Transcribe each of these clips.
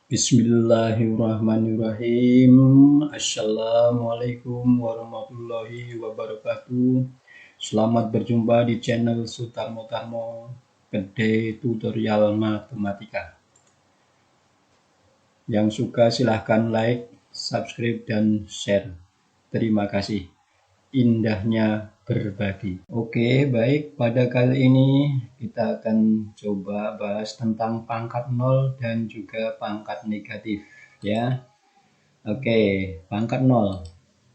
Bismillahirrahmanirrahim. Assalamualaikum warahmatullahi wabarakatuh. Selamat berjumpa di channel Sutarmo Tarmo Gede Tutorial Matematika. Yang suka silahkan like, subscribe, dan share. Terima kasih. Indahnya berbagi. Oke, baik. Pada kali ini kita akan coba bahas tentang pangkat 0 dan juga pangkat negatif, ya. Oke, pangkat 0,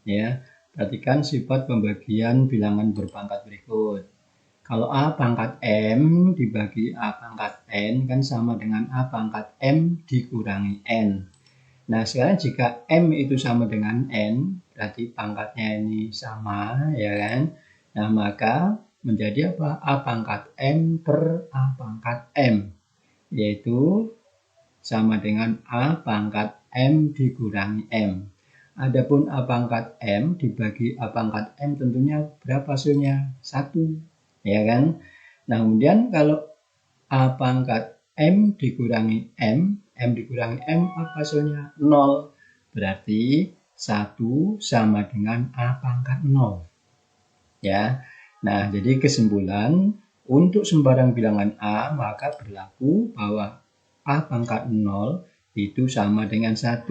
ya. Perhatikan sifat pembagian bilangan berpangkat berikut. Kalau A pangkat M dibagi A pangkat N kan sama dengan A pangkat M dikurangi N. Nah, sekarang jika M itu sama dengan N, berarti pangkatnya ini sama, ya kan? Nah, maka menjadi apa? A pangkat M per A pangkat M, yaitu sama dengan A pangkat M dikurangi M. Adapun A pangkat M dibagi A pangkat M tentunya berapa hasilnya? 1, ya kan? Nah, kemudian kalau A pangkat M dikurangi M, M dikurangi M apa hasilnya? 0. Berarti 1 sama dengan A pangkat 0. Ya. Nah, jadi kesimpulan untuk sembarang bilangan A maka berlaku bahwa A pangkat 0 itu sama dengan 1.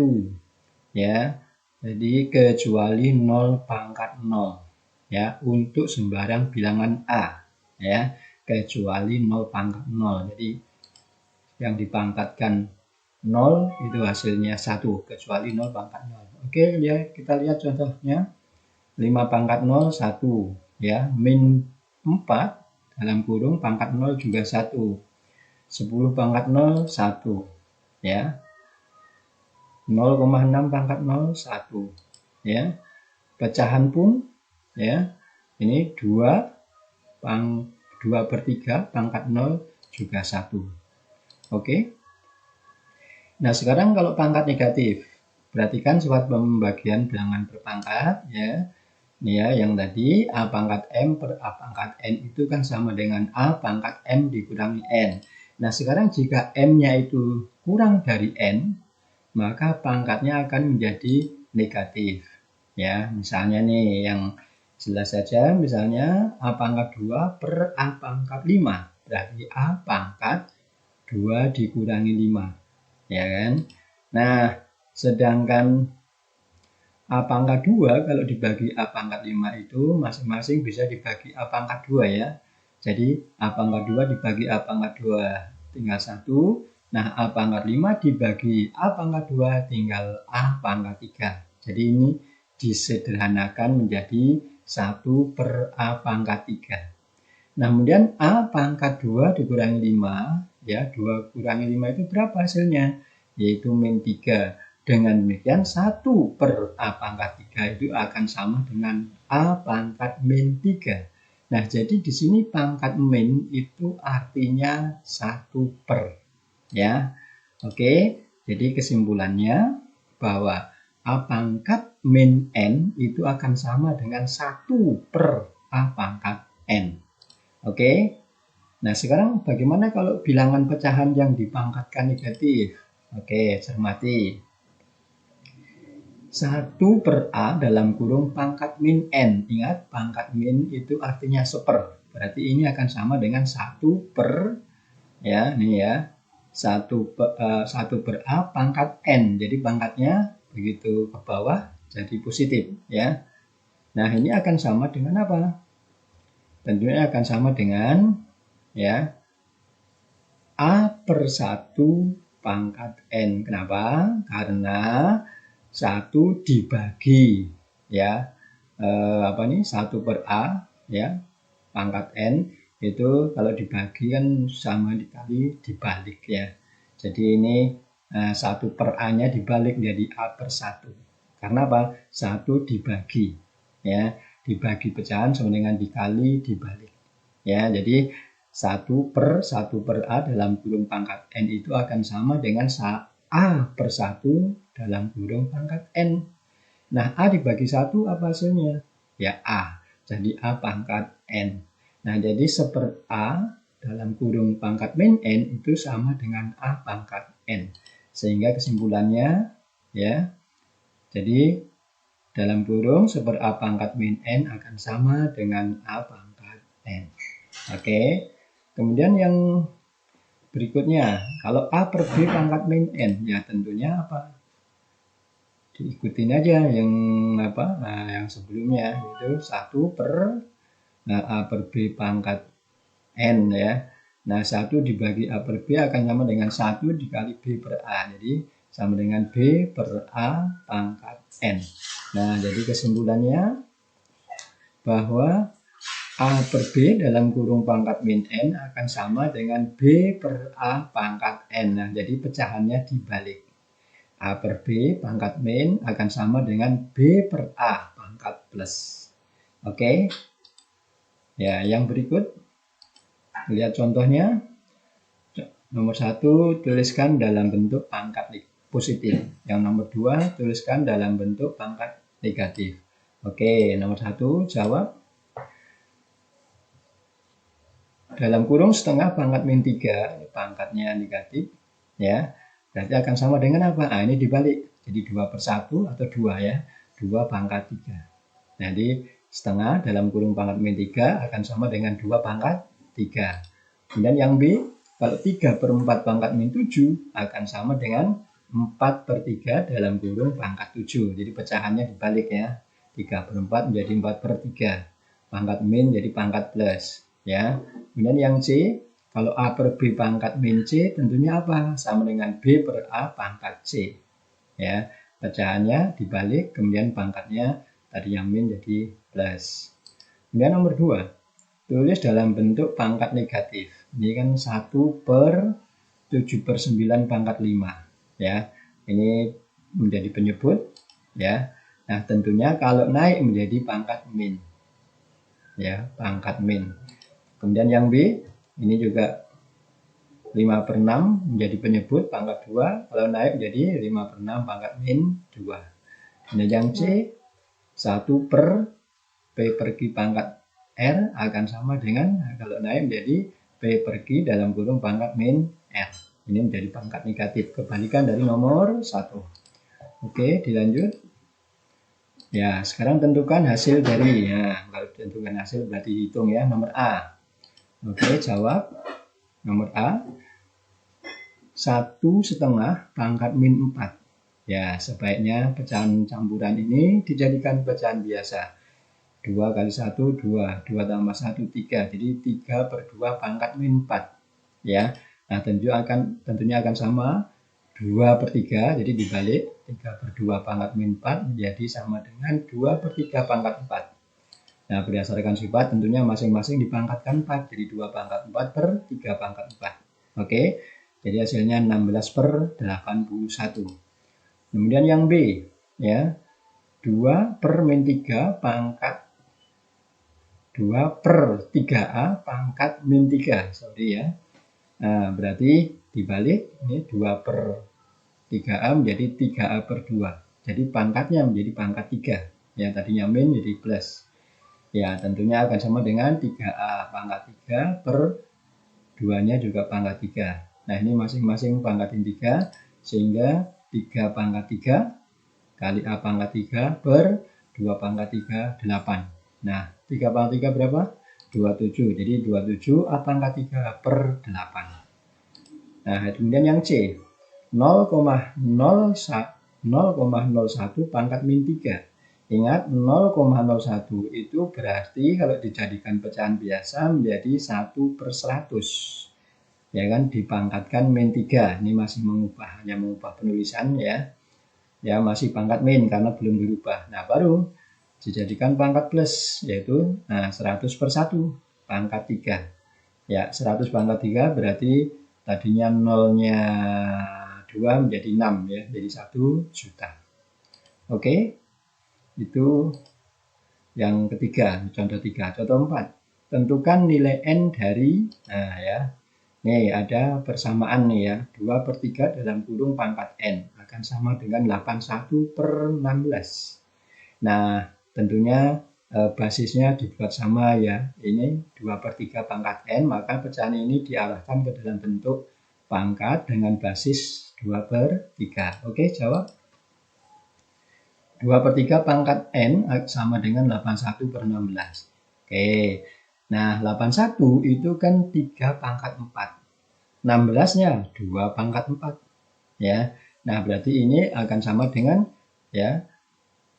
Ya. Jadi kecuali 0 pangkat 0. Ya, untuk sembarang bilangan A. Ya, kecuali 0 pangkat 0. Jadi yang dipangkatkan 0 itu hasilnya 1 kecuali 0 pangkat 0. Oke, ya, kita lihat contohnya. 5 pangkat 0 1, ya. Min 4 dalam kurung pangkat 0 juga 1. 10 pangkat 0 1, ya. 0,6 pangkat 0 1, ya. Pecahan pun, ya. Ini 2/3 pangkat 0 juga 1. Oke. Nah, sekarang kalau pangkat negatif, perhatikan sifat pembagian bilangan berpangkat, ya. Ini ya, yang tadi A pangkat M per A pangkat N itu kan sama dengan A pangkat M dikurangi N. Nah, sekarang jika M-nya itu kurang dari N, maka pangkatnya akan menjadi negatif. Ya, misalnya nih yang jelas saja, misalnya A pangkat 2 per A pangkat 5. Berarti A pangkat 2 dikurangi 5. Ya kan? Nah, sedangkan A pangkat 2 kalau dibagi A pangkat 5 itu masing-masing bisa dibagi A pangkat 2, ya. Jadi A pangkat 2 dibagi A pangkat 2 tinggal 1. Nah, A pangkat 5 dibagi A pangkat 2 tinggal A pangkat 3. Jadi ini disederhanakan menjadi 1 per A pangkat 3. Nah, kemudian A pangkat 2 dikurangi 5, ya. 2 kurangi 5 itu berapa hasilnya? Yaitu min 3. Dengan demikian 1 per A pangkat 3 itu akan sama dengan A pangkat min 3. Nah, jadi di sini pangkat min itu artinya 1 per. Ya, oke. Jadi kesimpulannya bahwa A pangkat min N itu akan sama dengan 1 per A pangkat N. Oke. Nah, sekarang bagaimana kalau bilangan pecahan yang dipangkatkan negatif? Oke, cermati. 1 per A dalam kurung pangkat min N. Ingat, pangkat min itu artinya seper. Berarti ini akan sama dengan 1 per, ya, ini ya. 1 per A pangkat N. Jadi pangkatnya begitu ke bawah jadi positif, ya. Nah, ini akan sama dengan apa? Tentunya akan sama dengan, ya, A per 1 pangkat N. Kenapa? Karena 1 dibagi, ya, 1 per A, ya, pangkat N itu kalau dibagi kan sama dikali dibalik, ya. Jadi ini 1 per A-nya dibalik menjadi A per 1. Karena apa? 1 dibagi, ya, dibagi pecahan sama dengan dikali dibalik, ya. Jadi 1 per A dalam kurung pangkat N itu akan sama dengan A per 1 dalam kurung pangkat N. Nah, A dibagi 1 apa hasilnya? Ya, A. Jadi A pangkat N. Nah, jadi 1/A dalam kurung pangkat min N itu sama dengan A pangkat N. Sehingga kesimpulannya ya, jadi dalam kurung super A pangkat min N akan sama dengan A pangkat N. Oke, kemudian yang berikutnya, kalau A per B pangkat min N, ya tentunya apa? Diikutin aja yang apa? Nah, yang sebelumnya itu 1 per A per B pangkat N ya. Nah, 1 dibagi A per B akan sama dengan 1 dikali B per A. Jadi, sama dengan B per A pangkat N. Nah, jadi kesimpulannya bahwa A per B dalam kurung pangkat min N akan sama dengan B per A pangkat N. Nah, jadi pecahannya dibalik. A per B pangkat min akan sama dengan B per A pangkat plus. Oke. Ya, yang berikut. Lihat contohnya. Nomor 1, tuliskan dalam bentuk pangkat positif. Yang nomor 2, tuliskan dalam bentuk pangkat negatif. Oke, nomor 1, jawab. Dalam kurung setengah pangkat min 3, pangkatnya negatif, ya. Berarti akan sama dengan apa? Nah, ini dibalik. Jadi 2 per 1 atau 2 ya. 2 pangkat 3. Jadi setengah dalam kurung pangkat min 3 akan sama dengan 2 pangkat 3. Kemudian yang B, kalau 3 per 4 pangkat min 7 akan sama dengan 4 per 3 dalam kurung pangkat 7. Jadi pecahannya dibalik ya. 3 per 4 menjadi 4 per 3. Pangkat min jadi pangkat plus. Ya. Kemudian yang C, kalau A per B pangkat min C tentunya apa? Sama dengan B per A pangkat C. Ya. Pecahannya dibalik, kemudian pangkatnya tadi yang min jadi plus. Kemudian nomor 2, tulis dalam bentuk pangkat negatif. Ini kan 1 per 7 per 9 pangkat 5. Ya, ini menjadi penyebut. Ya, nah tentunya kalau naik menjadi pangkat min. Ya, pangkat min. Kemudian yang B, ini juga 5 per 6 menjadi penyebut pangkat 2. Kalau naik menjadi 5 per 6 pangkat min 2. Kemudian yang C, 1 per P per Q pangkat R akan sama dengan, kalau naik menjadi P per Q dalam kurung pangkat min R. Ini menjadi pangkat negatif, kebalikan dari nomor 1. Oke, dilanjut. Ya, sekarang tentukan hasil dari, ya, kalau tentukan hasil berarti hitung ya, nomor A. Oke, jawab. Nomor A, 1/2 pangkat min 4. Ya, sebaiknya pecahan campuran ini dijadikan pecahan biasa. 2 kali 1, 2. 2 tambah 1, 3. Jadi 3 per 2 pangkat min 4. Ya, nah tentunya akan sama 2 per 3. Jadi dibalik 3 per 2 pangkat min 4 menjadi sama dengan 2 per 3 pangkat 4. Nah, berdasarkan sifat tentunya masing-masing dipangkatkan 4. Jadi 2 pangkat 4 per 3 pangkat 4. Oke, jadi hasilnya 16 per 81. Kemudian yang B, ya, 2 per min 3 pangkat 2 per 3A pangkat min 3. Sorry ya. Nah, berarti dibalik, ini 2 per 3A menjadi 3A per 2. Jadi pangkatnya menjadi pangkat 3. Ya, tadinya min jadi plus. Ya, tentunya akan sama dengan 3A pangkat 3 per 2-nya juga pangkat 3. Nah, ini masing-masing pangkatin 3, sehingga 3 pangkat 3 kali A pangkat 3 per 2 pangkat 3, 8. Nah, 3 pangkat 3 berapa? 27. Jadi 27 A pangkat 3 per 8. Nah, kemudian yang C, 0,01 pangkat min 3. Ingat, 0,01 itu berarti kalau dijadikan pecahan biasa menjadi 1 per 100. Ya kan, dipangkatkan min 3. Ini masih hanya mengubah penulisan ya. Ya, masih pangkat min karena belum berubah. Nah, baru dijadikan pangkat plus, yaitu 100 per 1 pangkat 3. Ya, 100 pangkat 3 berarti tadinya 0-nya 2 menjadi 6 ya, jadi 1 juta. Oke, itu yang ketiga, contoh 3. Contoh 4, tentukan nilai N dari, nah ya, nih ada persamaan nih ya, 2 per 3 dalam kurung pangkat N akan sama dengan 81 per 16. Nah, tentunya basisnya dibuat sama ya, ini 2 per 3 pangkat N, maka pecahan ini diarahkan ke dalam bentuk pangkat dengan basis 2/3. Oke, jawab. 2/3 pangkat N sama dengan 81/16. Oke, nah 81 itu kan 3 pangkat 4. 16-nya 2 pangkat 4. Ya, nah berarti ini akan sama dengan ya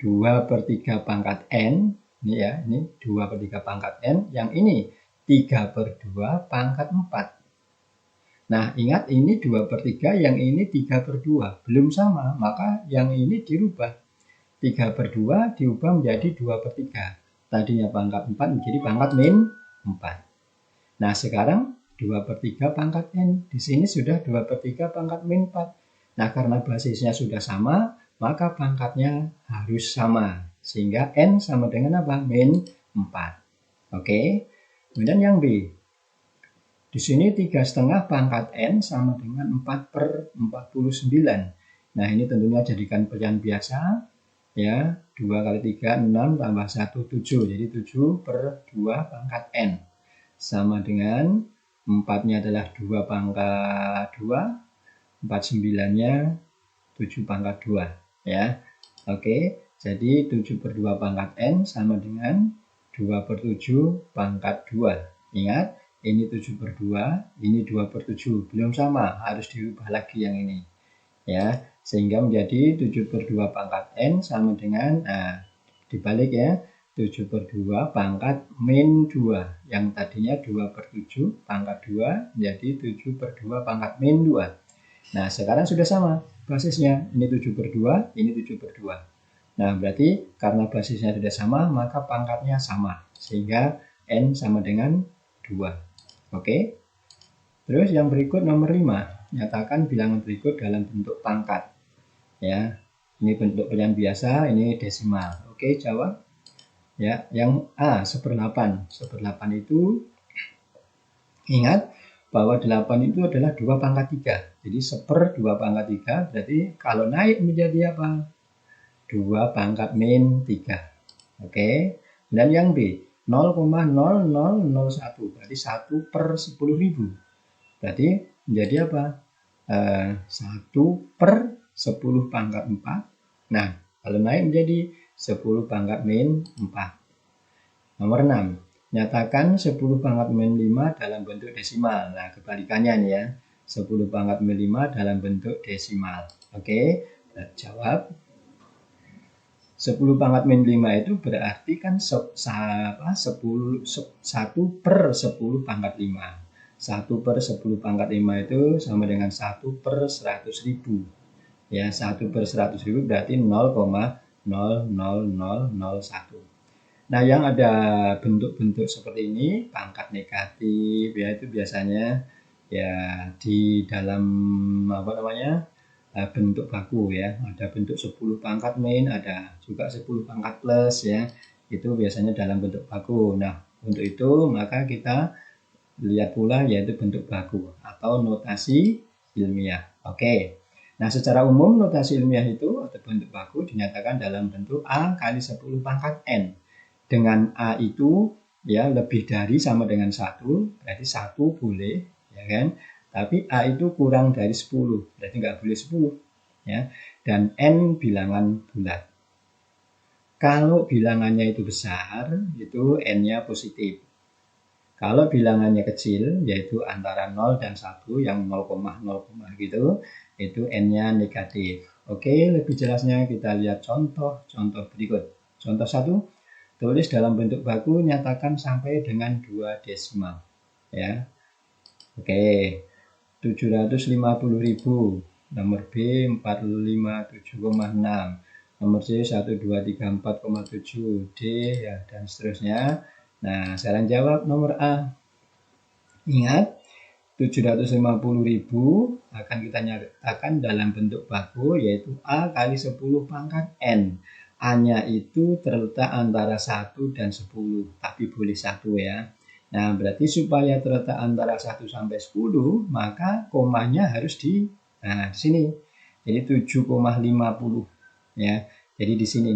2/3 pangkat N. Ini ya, ini 2/3 pangkat N. Yang ini 3/2 pangkat 4. Nah, ingat ini 2/3, yang ini 3/2. Belum sama, maka yang ini dirubah. 3/2 diubah menjadi 2/3. Tadinya pangkat 4 menjadi pangkat min 4. Nah, sekarang 2/3 pangkat N. Di sini sudah 2/3 pangkat min 4. Nah, karena basisnya sudah sama, maka pangkatnya harus sama. Sehingga N sama dengan apa? Min 4. Oke. Kemudian yang B. Di sini 3,5 pangkat N sama dengan 4/49. Nah, ini tentunya jadikan pilihan biasa. Ya, 2 kali 3, 6 tambah 1, 7. Jadi 7/2 pangkat N. Sama dengan 4-nya adalah 2 pangkat 2. 49-nya 7 pangkat 2. Ya, oke. Jadi 7/2 pangkat N sama dengan 2/7 pangkat 2. Ingat, ini 7/2, ini 2/7. Belum sama, harus diubah lagi yang ini. Ya, sehingga menjadi 7/2 pangkat N sama dengan, nah, dibalik ya, 7/2 pangkat min 2. Yang tadinya 2/7 pangkat 2 menjadi 7/2 pangkat min 2. Nah, sekarang sudah sama basisnya. Ini 7/2, ini 7/2. Nah, berarti karena basisnya sudah sama, maka pangkatnya sama. Sehingga N sama dengan 2. Oke. Terus yang berikut nomor 5. Nyatakan bilangan berikut dalam bentuk pangkat. Ya, ini bentuk pilihan biasa, ini desimal. Oke, jawab. Ya, yang A 1/8. 1/8 itu ingat bahwa 8 itu adalah 2 pangkat 3. Jadi 1/2 pangkat 3 berarti kalau naik menjadi apa? 2 pangkat min 3. Oke. Dan yang B 0,0001 berarti 1/10.000. Berarti menjadi apa? 1/10 pangkat 4. Nah, kalau naik menjadi 10 pangkat min 4. Nomor 6. Nyatakan 10 pangkat min 5 dalam bentuk desimal. Nah, kebalikannya nih ya. 10 pangkat min 5 dalam bentuk desimal. Oke, jawab. 10 pangkat min 5 itu berarti kan 1/10 pangkat 5. 1/10 pangkat 5 itu sama dengan 1/100.000. Ya, 1/100.000 berarti 0,00001. Nah, yang ada bentuk-bentuk seperti ini, pangkat negatif, ya itu biasanya ya di dalam apa namanya bentuk baku ya. Ada bentuk 10 pangkat min, ada juga 10 pangkat plus ya. Itu biasanya dalam bentuk baku. Nah, untuk itu maka kita lihat pula yaitu bentuk baku atau notasi ilmiah. Oke. Nah, secara umum notasi ilmiah itu atau bentuk baku dinyatakan dalam bentuk A kali 10 pangkat N. Dengan A itu ya lebih dari sama dengan 1, berarti 1 boleh, ya kan? Tapi A itu kurang dari 10, berarti nggak boleh 10. Ya. Dan N bilangan bulat. Kalau bilangannya itu besar, itu N-nya positif. Kalau bilangannya kecil, yaitu antara 0 dan 1, yang 0,0 gitu, itu N-nya negatif. Oke, lebih jelasnya kita lihat contoh berikut. Contoh 1, tulis dalam bentuk baku, nyatakan sampai dengan 2 desimal. Ya. Oke, 750.000. Nomor B 457,6. Nomor C 1234,7. D ya dan seterusnya. Nah, sekarang jawab nomor A. Ingat, 750.000 akan kita nyatakan dalam bentuk baku, yaitu A kali 10 pangkat N. A-nya itu terletak antara 1 dan 10, tapi boleh 1 ya. Nah, berarti supaya terletak antara 1 sampai 10, maka komanya harus di sini. Jadi 7,50 ya. Jadi di sini.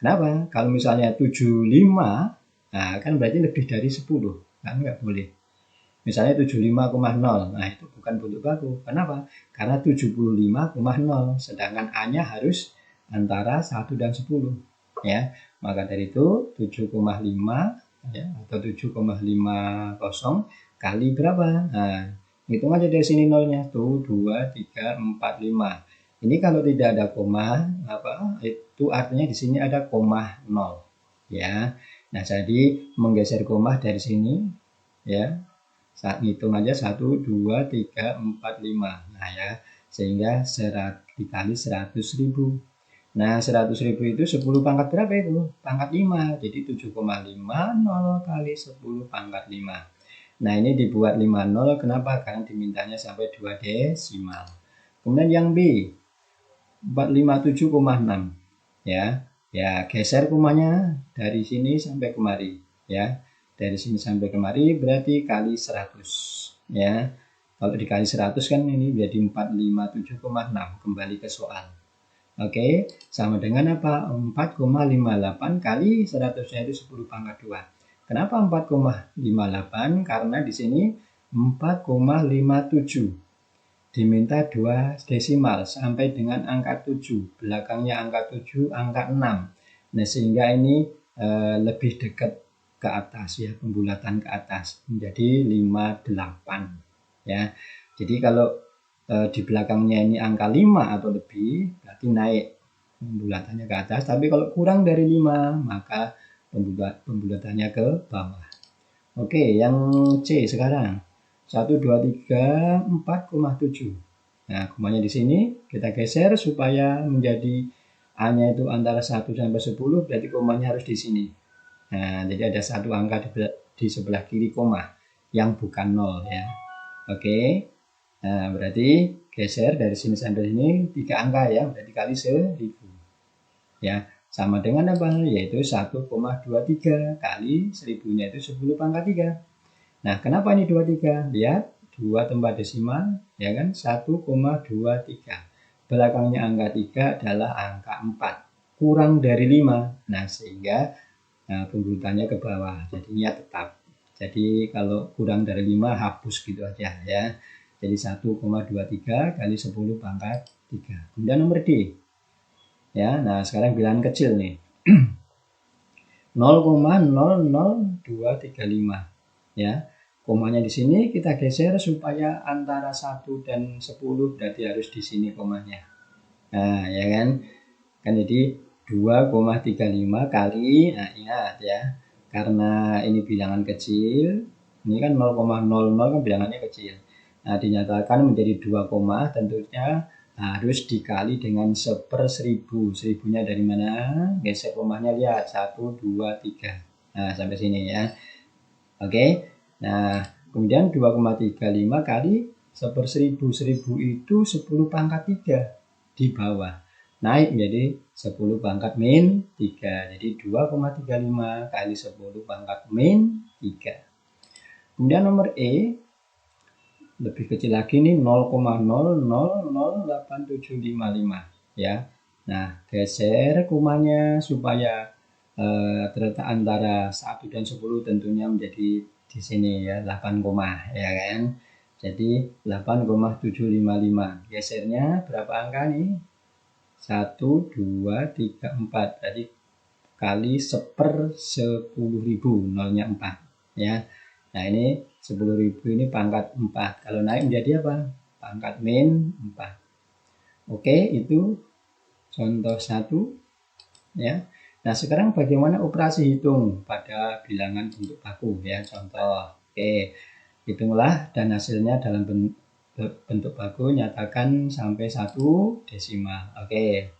Kenapa? Kalau misalnya 75, nah kan berarti lebih dari 10, kan nggak boleh. Misalnya 75,0. Nah, itu bukan bentuk baku. Kenapa? Karena 75,0. Sedangkan A-nya harus antara 1 dan 10. Ya. Maka dari itu 7,5 ya, atau 7,50 kali berapa? Nah, hitung aja dari sini nolnya. Tuh 2, 3, 4, 5. Ini kalau tidak ada koma, itu artinya di sini ada koma 0. Ya. Nah, jadi menggeser koma dari sini ya. Saat ngitung aja 1, 2, 3, 4, 5. Nah ya, sehingga dikali 100.000. Nah 100.000 itu 10 pangkat berapa itu? Pangkat 5. Jadi 7,50 kali 10 pangkat 5. Nah ini dibuat 50, kenapa? Karena dimintanya sampai 2 desimal. Kemudian yang B, 457,6. Ya, ya geser komanya dari sini sampai kemari. Ya, dari sini sampai kemari berarti kali 100 ya. Kalau dikali 100 kan ini jadi 457,6. Kembali ke soal. Oke, sama dengan apa? 4,58 kali 100-nya itu 10 pangkat 2. Kenapa 4,58? Karena di sini 4,57 diminta 2 desimal sampai dengan angka 7. Belakangnya angka 7, angka 6. Nah, sehingga ini lebih dekat ke atas ya, pembulatan ke atas menjadi 58 ya. Jadi kalau di belakangnya ini angka 5 atau lebih berarti naik pembulatannya ke atas, tapi kalau kurang dari 5 maka pembulatannya ke bawah. Oke, yang C sekarang 1, 2, 3, 4,7. Nah, komanya di sini kita geser supaya menjadi A-nya itu antara 1 sampai 10, berarti komanya harus di sini. Nah, jadi ada satu angka di sebelah kiri koma yang bukan 0 ya. Oke. Nah, berarti geser dari sini sampai sini 3 angka ya, berarti kali 1000. Ya, sama dengan apa? Yaitu 1,23 kali 1000-nya itu 10 pangkat 3. Nah, kenapa ini 23? Lihat, 2 tempat desimal, ya kan? 1,23. Belakangnya angka 3 adalah angka 4. Kurang dari 5. Nah, sehingga pembulutannya ke bawah. Jadinya tetap. Jadi, kalau kurang dari 5, hapus gitu aja ya. Jadi, 1,23 kali 10 pangkat 3. Kemudian nomor D. Ya, nah sekarang bilangan kecil nih. 0,00235 ya. Komanya di sini kita geser supaya antara 1 dan 10 berarti harus di sini komanya. Nah, ya kan? Kan jadi 2,35 kali, nah ingat ya. Karena ini bilangan kecil, ini kan 0,00 kan bilangannya kecil. Nah, dinyatakan menjadi 2, tentunya harus dikali dengan 1/1000. 1000-nya dari mana? Geser komanya, lihat 1, 2, 3. Nah, sampai sini ya. Oke. Nah, kemudian 2,35 kali 1/1000. 1000 itu 10 pangkat 3 di bawah. Naik menjadi 10 pangkat min 3. Jadi 2,35 kali 10 pangkat min 3. Kemudian nomor E, lebih kecil lagi nih, 0,008755 ya. Nah, geser komanya supaya terletak antara 1 dan 10 tentunya menjadi di sini ya, 8 koma ya kan. Jadi 8,755. Gesernya berapa angka nih? 1, 2, 3, 4. Jadi kali 1/10.000, nolnya 4 ya. Nah, ini 10.000 ini pangkat 4. Kalau naik menjadi apa? Pangkat min 4. Oke, itu contoh 1 ya. Nah, sekarang bagaimana operasi hitung pada bilangan bentuk baku ya, contoh. Oke, hitunglah dan hasilnya dalam bentuk baku nyatakan sampai 1 desimal. Oke.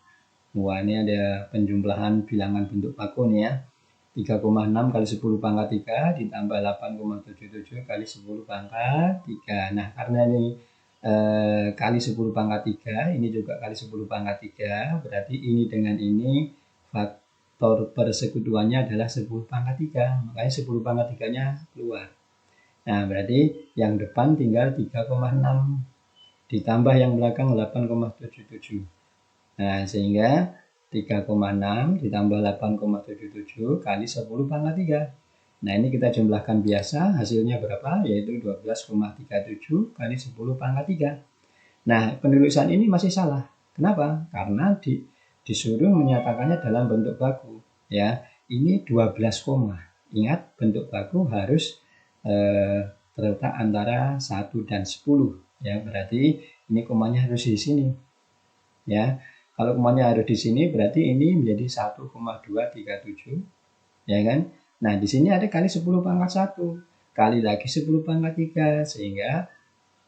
Wah, ini ada penjumlahan bilangan bentuk baku nih ya. 3,6 kali 10 pangkat 3 ditambah 8,77 kali 10 pangkat 3. Nah, karena ini kali 10 pangkat 3, ini juga kali 10 pangkat 3, berarti ini dengan ini faktor persekutuannya adalah 10 pangkat 3. Makanya 10 pangkat 3-nya keluar. Nah, berarti yang depan tinggal 3,6 ditambah yang belakang 8,77. Nah, sehingga 3,6 ditambah 8,77 kali 10 pangkat 3. Nah, ini kita jumlahkan biasa, hasilnya berapa? Yaitu 12,37 kali 10 pangkat 3. Nah, penulisan ini masih salah. Kenapa? Karena disuruh menyatakannya dalam bentuk baku. Ya, ini 12 koma. Ingat, bentuk baku harus terletak antara 1 dan 10. Ya, berarti ini komanya harus di sini. Ya, kalau komanya harus di sini, berarti ini menjadi 1,237. Ya kan? Nah, di sini ada kali 10 pangkat 1. Kali lagi 10 pangkat 3. Sehingga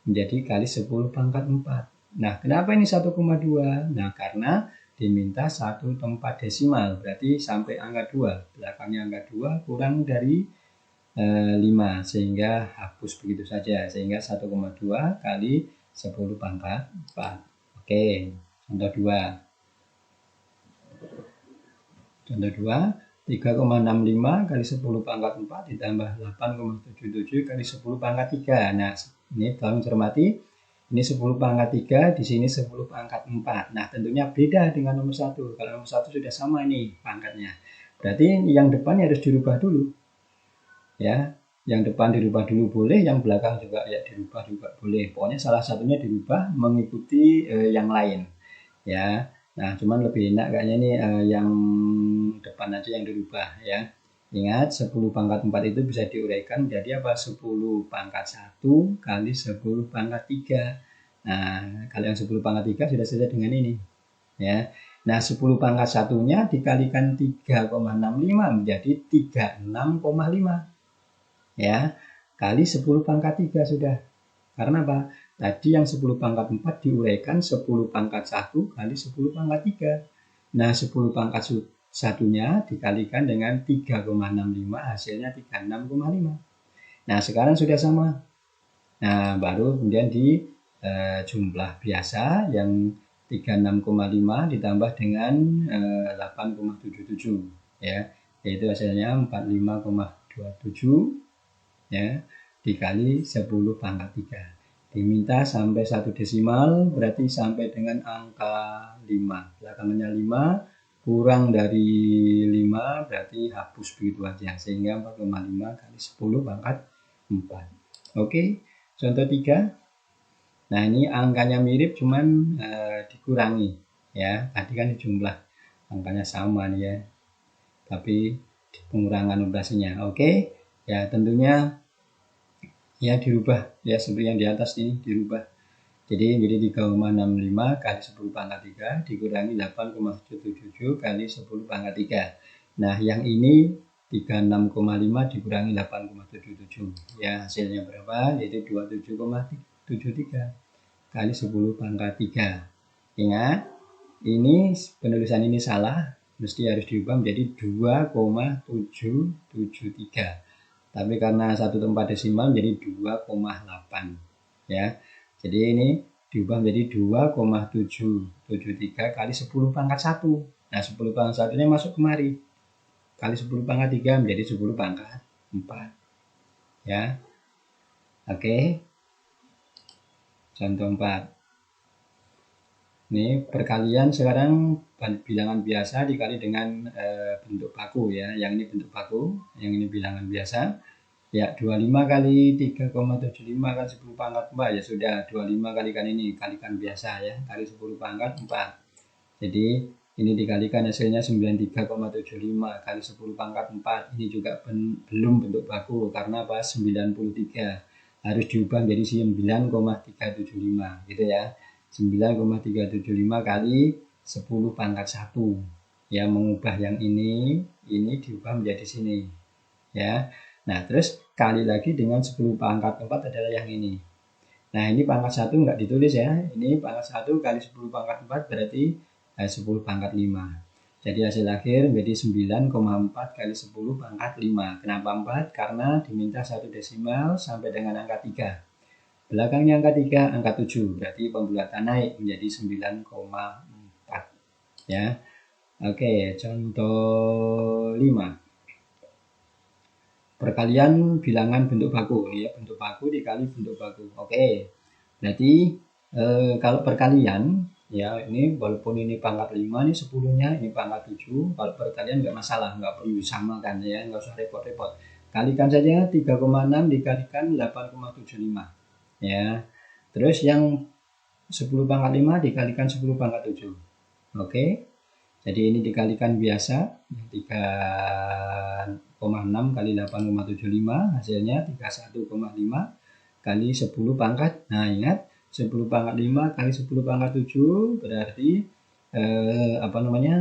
menjadi kali 10 pangkat 4. Nah, kenapa ini 1,2? Nah, karena diminta satu tempat desimal. Berarti sampai angka 2. Belakangnya angka 2 kurang dari 5. Sehingga hapus begitu saja. Sehingga 1,2 kali 10 pangkat 4. Oke, contoh 2. Contoh 2. 3,65 kali 10 pangkat 4 ditambah 8,77 kali 10 pangkat 3. Nah, ini tolong cermati. Ini 10 pangkat 3, di sini 10 pangkat 4. Nah, tentunya beda dengan nomor 1. Kalau nomor 1 sudah sama ini pangkatnya. Berarti yang depan harus dirubah dulu. Ya, yang depan dirubah dulu boleh, yang belakang juga ya dirubah juga boleh. Pokoknya salah satunya dirubah mengikuti yang lain. Ya. Nah, cuman lebih enak kayaknya ini yang depan aja yang dirubah ya. Ingat 10 pangkat 4 itu bisa diuraikan jadi apa? 10 pangkat 1 kali 10 pangkat 3. Nah, kalau yang 10 pangkat 3 sudah selesai dengan ini. Ya. Nah, 10 pangkat 1-nya dikalikan 3,65 menjadi 36,5. Ya, kali 10 pangkat 3 sudah. Karena apa? Tadi yang 10 pangkat 4 diuraikan 10 pangkat 1 kali 10 pangkat 3. Nah, 10 pangkat 1-nya dikalikan dengan 3,65 hasilnya 36,5. Nah, sekarang sudah sama. Nah, baru kemudian di jumlah biasa yang 36,5 ditambah dengan 8,77 ya. Yaitu hasilnya 45,27 ya dikali 10 pangkat 3. Diminta sampai 1 desimal berarti sampai dengan angka 5. Belakangnya 5 kurang dari 5 berarti hapus begitu aja sehingga 4,5 kali 10 pangkat 4. Oke, contoh 3. Nah, ini angkanya mirip cuman dikurangi ya. Tadi kan jumlah angkanya sama nih ya. Tapi pengurangan operasinya. Oke. Ya, tentunya ya dirubah ya seperti yang di atas ini dirubah. Jadi menjadi 3,65 kali 10 pangkat 3 dikurangi 8,77 kali 10 pangkat 3. Nah, yang ini 36,5 dikurangi 8,77 ya hasilnya berapa? Yaitu 27,73 kali 10 pangkat 3. Ingat, ini penulisan ini salah, mesti harus diubah menjadi 2,773. Tapi karena satu tempat desimal menjadi 2,8 ya. Jadi ini diubah menjadi 2,773 kali 10 pangkat 1. Nah, 10 pangkat 1-nya masuk kemari. Kali 10 pangkat 3 menjadi 10 pangkat 4. Ya. Oke. Contoh 4. Ini perkalian sekarang bilangan biasa dikali dengan bentuk baku ya. Yang ini bentuk baku, yang ini bilangan biasa. Ya, 25 kali 3,75 kali 10 pangkat 4 ya sudah 25 kalikan ini kalikan biasa ya kali 10 pangkat 4. Jadi ini dikalikan hasilnya 93,75 kali 10 pangkat 4. Ini juga belum bentuk baku karena apa? 93 harus diubah menjadi 9,375 gitu ya. 9,375 kali 10 pangkat 1 ya, mengubah yang ini diubah menjadi sini ya. Nah, terus kali lagi dengan 10 pangkat 4 adalah yang ini. Nah, ini pangkat 1 enggak ditulis ya. Ini pangkat 1 kali 10 pangkat 4 berarti 10 pangkat 5. Jadi hasil akhir menjadi 9,4 kali 10 pangkat 5. Kenapa 4? Karena diminta 1 desimal sampai dengan angka 3. Belakangnya angka 3, angka 7. Berarti pembulatan naik menjadi 9,4. Ya. Oke, contoh 5. Perkalian bilangan bentuk baku ya, bentuk baku dikali bentuk baku. Oke. Berarti kalau perkalian ya ini walaupun ini pangkat 5 nih 10-nya, ini pangkat 7, kalau perkalian enggak masalah, enggak perlu disamakan ya, enggak usah repot-repot. kalikan saja 3,6 dikalikan 8,75 ya. Terus yang 10 pangkat 5 dikalikan 10 pangkat 7. Oke. Jadi ini dikalikan biasa 3,6 kali 8,75 hasilnya 31,5 kali 10 pangkat. Nah, ingat 10 pangkat 5 kali 10 pangkat 7 berarti 10-nya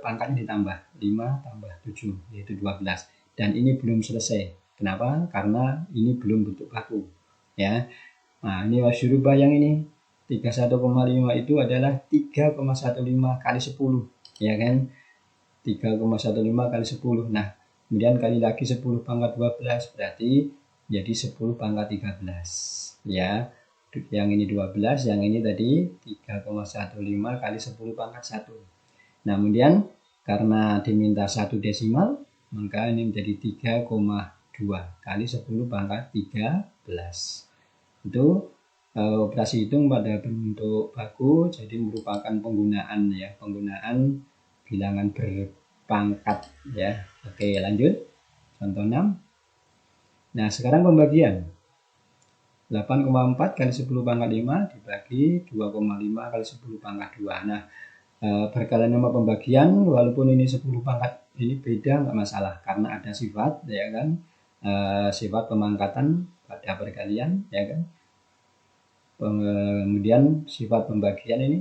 pangkatnya ditambah 5 tambah 7 yaitu 12. Dan ini belum selesai. Kenapa? Karena ini belum bentuk baku ya. Nah, ini harus dirubah yang ini. 31,5 itu adalah 3,15 kali 10 ya kan. 3,15 kali 10. Nah, kemudian kali lagi 10 pangkat 12 berarti jadi 10 pangkat 13 ya. Yang ini 12, yang ini tadi 3,15 kali 10 pangkat 1. Nah, kemudian karena diminta 1 desimal, maka ini menjadi 3,2 kali 10 pangkat 13. Itu operasi hitung pada bentuk baku, jadi merupakan penggunaan bilangan berpangkat ya. Oke, lanjut. Contoh 6. Nah, sekarang pembagian. 8,4 kali 10 pangkat 5 dibagi 2,5 kali 10 pangkat 2. Nah, berkaitan sama pembagian, walaupun ini 10 pangkat ini beda nggak masalah karena ada sifat ya kan, sifat pemangkatan pada perkalian ya kan. Kemudian sifat pembagian ini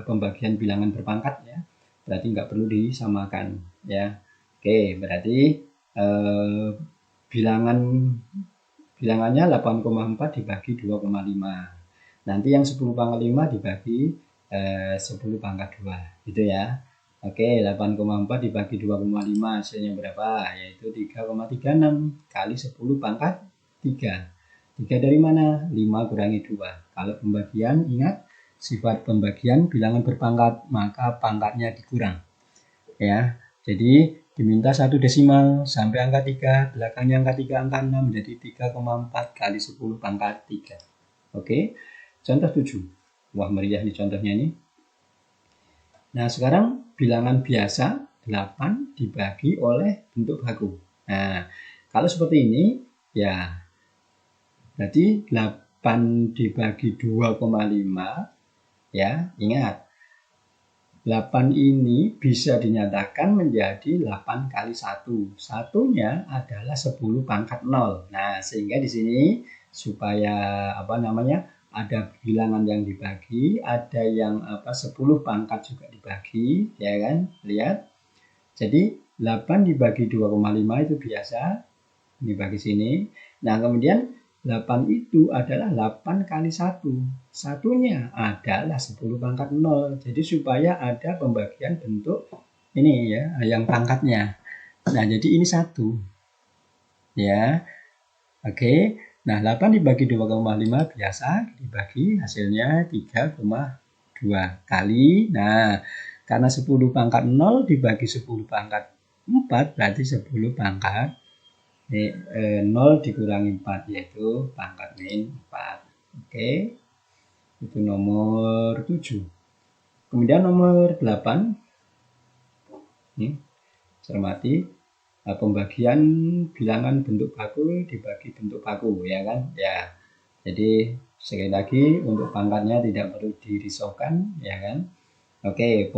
pembagian bilangan berpangkat ya, berarti nggak perlu disamakan ya. Oke, berarti bilangannya 8,4 dibagi 2,5. Nanti yang 10 pangkat 5 dibagi 10 pangkat 2 gitu ya. Oke, 8,4 dibagi 2,5 hasilnya berapa? Yaitu 3,36 kali 10 pangkat 3. 3 dari mana? 5 kurangi 2. Kalau pembagian, ingat sifat pembagian bilangan berpangkat, maka pangkatnya dikurang ya. Jadi diminta 1 desimal sampai angka 3, belakangnya angka 3, angka 6 menjadi 3,4 kali 10 pangkat 3. Oke, contoh 7. Wah, meriah nih contohnya ini. Nah, sekarang bilangan biasa 8 dibagi oleh bentuk baku. Nah, kalau seperti ini ya berarti 8 dibagi 2,5 ya, ingat 8 ini bisa dinyatakan menjadi 8 kali 1. Satunya adalah 10 pangkat 0. Nah, sehingga di sini supaya ada bilangan yang dibagi, ada yang 10 pangkat juga dibagi, ya kan? Lihat. Jadi 8 dibagi 2,5 itu biasa dibagi sini. Nah, kemudian 8 itu adalah 8 kali 1. Satunya adalah 10 pangkat 0. Jadi supaya ada pembagian bentuk ini ya, yang pangkatnya. Nah, jadi ini 1. Ya. Oke. Nah, 8 dibagi 2,5 biasa dibagi hasilnya 3,2 kali. Nah, karena 10 pangkat 0 dibagi 10 pangkat 4 berarti 10 pangkat 0 dikurangi 4 yaitu pangkat min 4. Oke. Itu nomor 7. Kemudian nomor 8. Ini cermati pembagian bilangan bentuk baku dibagi bentuk baku ya kan? Ya. Jadi sekali lagi untuk pangkatnya tidak perlu dirisaukan ya kan? Oke,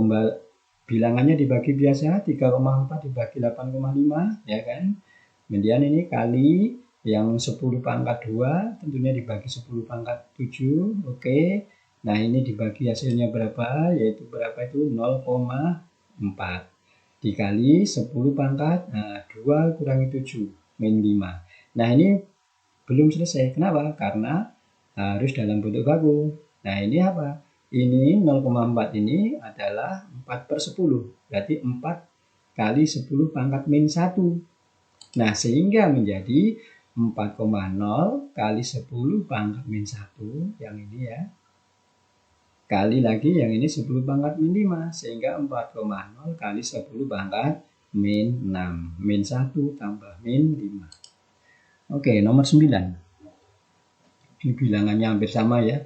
bilangannya dibagi biasa 3,4 dibagi 8,5 ya kan? Kemudian ini kali yang 10 pangkat 2 tentunya dibagi 10 pangkat 7. Oke. Nah, ini dibagi hasilnya berapa? Yaitu berapa itu? 0,4 dikali 10 pangkat 2 kurangi 7 min 5. Nah, ini belum selesai. Kenapa? Karena harus dalam bentuk baku. Nah, ini apa? Ini 0,4 ini adalah 4/10. Berarti 4 kali 10 pangkat min 1. Nah, sehingga menjadi 4,0 kali 10 pangkat min 1, yang ini ya. Kali lagi yang ini 10 pangkat min 5, sehingga 4,0 kali 10 pangkat min 6. Min 1 tambah min 5. Oke, nomor 9. Ini bilangannya hampir sama ya.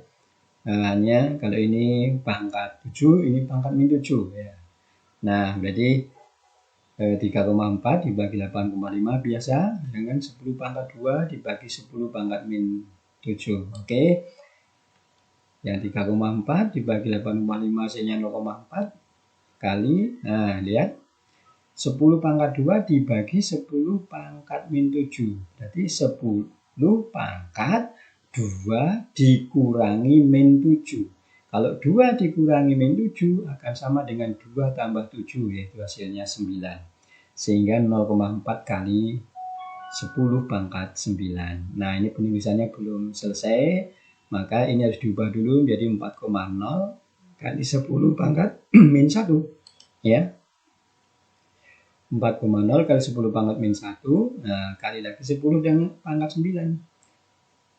Hanya kalau ini pangkat 7, ini pangkat min 7 ya. Nah, berarti 3,4 dibagi 8,5 biasa dengan 10 pangkat 2 dibagi 10 pangkat min 7. Oke. Yang 3,4 dibagi 8,5 hasilnya 0,4 kali. Nah, lihat. 10 pangkat 2 dibagi 10 pangkat min 7. Berarti 10 pangkat 2 dikurangi min 7. Kalau 2 dikurangi min 7 akan sama dengan 2 tambah 7, yaitu hasilnya 9. Sehingga 0,4 kali 10 pangkat 9. Nah, ini penulisannya belum selesai. Maka ini harus diubah dulu menjadi 4,0 kali 10 pangkat min 1. Ya. 4,0 kali 10 pangkat min 1. Nah, kali lagi 10 dengan pangkat 9.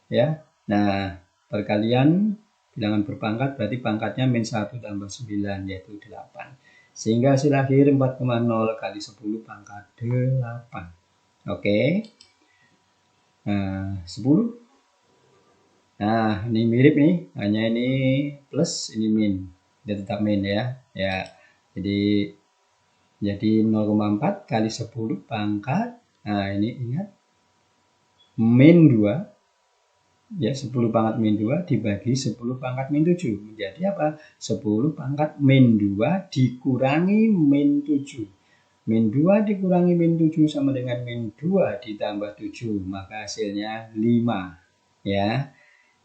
Ya. Nah, perkalian bilangan berpangkat berarti pangkatnya min 1 tambah 9 yaitu 8. Sehingga hasil akhir 4,0 kali 10 pangkat 8. Oke. Nah, 10. Nah, ini mirip nih, hanya ini plus, ini min. Dia tetap min ya. Ya. Jadi 0,4 kali 10 pangkat. Nah, ini ingat min 2. Ya, 10 pangkat min 2 dibagi 10 pangkat min 7. Menjadi apa? 10 pangkat min 2 dikurangi min 7. Min 2 dikurangi min 7 sama dengan min 2 ditambah 7. Maka hasilnya 5. Ya.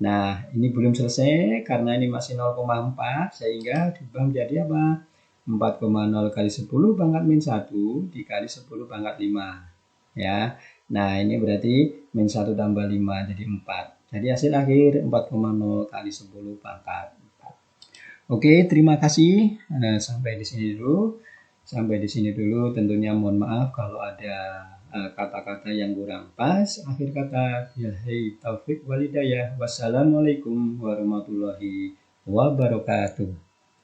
Nah, ini belum selesai karena ini masih 0,4. Sehingga diubah menjadi apa? 4,0 kali 10 pangkat min 1 dikali 10 pangkat 5. Ya. Nah, ini berarti min 1 tambah 5 jadi 4. Jadi hasil akhir 4,0 kali 10 pangkat 4. Oke, terima kasih. Nah, sampai di sini dulu. Tentunya mohon maaf kalau ada kata-kata yang kurang pas. Akhir kata, billahi taufik walhidayah. Wassalamualaikum warahmatullahi wabarakatuh.